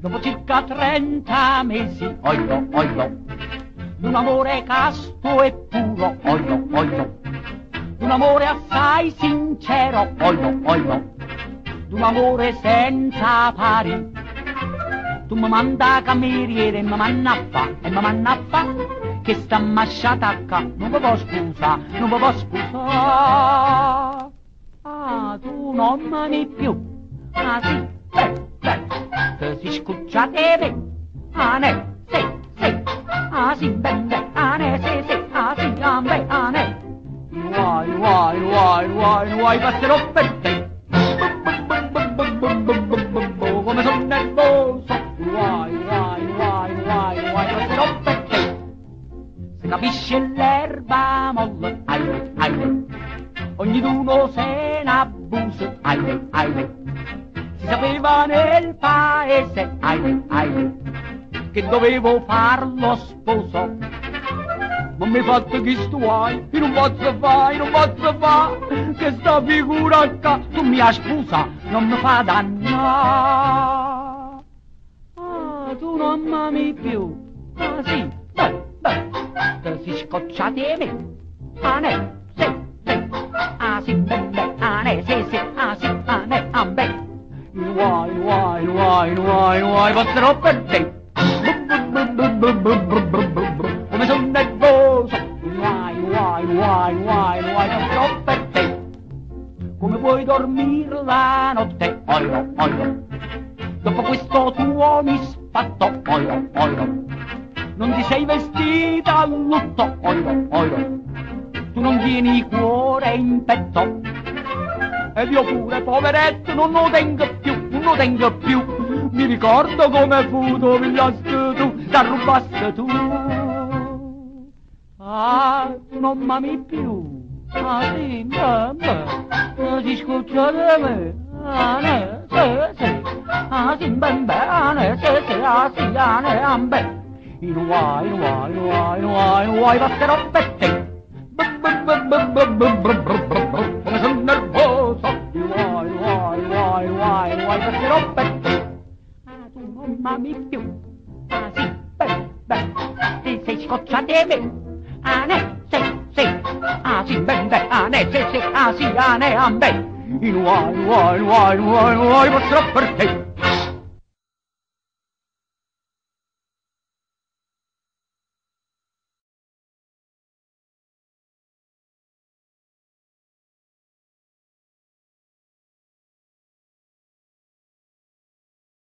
Dopo circa 30 mesi, oio, oio, d'un amore casto e puro, oio, oio, d'un amore assai sincero, oio, oio, d'un amore senza pari. Tu mi manda cameriere e mi manna a fa, che sta masciata qua, non mi può scusare, non mi può scusare. Ah, tu non m'ami più, ah sì, te si scucciate me, ah ne, sì, ah sì, bene, ah ne, sì, ah sì, ah ne. Vuoi, passerò per te. Come sono nervoso, vuoi, passerò per te. Se capisce l'erba molle, aile, ognuno se n'abusa, aile. Si sapeva nel paese, aile, che dovevo farlo sposo. Ma mi fatto chi stuai, io non posso fa, che sta figura qua, tu mi hai scusa, non mi fa danno. Ah, tu non m'ami più, ah sì, te si scocciate me, ah ne, sì, ah sì, bene, ah ne, sì, ah sì, ah ne, ah beh. Vuoi, passerò per te. Come sono nervoso, vuoi, passerò per te. Come vuoi dormire la notte, oio, dopo questo tuo misfatto, oio, non ti sei vestita a lutto, oio, tu non tieni cuore in petto. Ed io pure, poveretto, non lo tengo più, mi ricordo come fu, tu pigliaste tu, t'arrubaste tu. Ah, tu non m'ami più, ah sì, si scuccia di me, ah ne, sì, ah sì, ben, ah ne, sì, ah sì, ah ne, ah beh. Vuoi, passerò per te. Come sono nervoso, vuoi, passerò per te. Ah, tu non m'ami più, ah sì, beh, ti sei scocciate me, ah ne, sì, ah sì, beh, ah ne, sì, ah sì, ah ne, ah beh. Vuoi, passerò per te.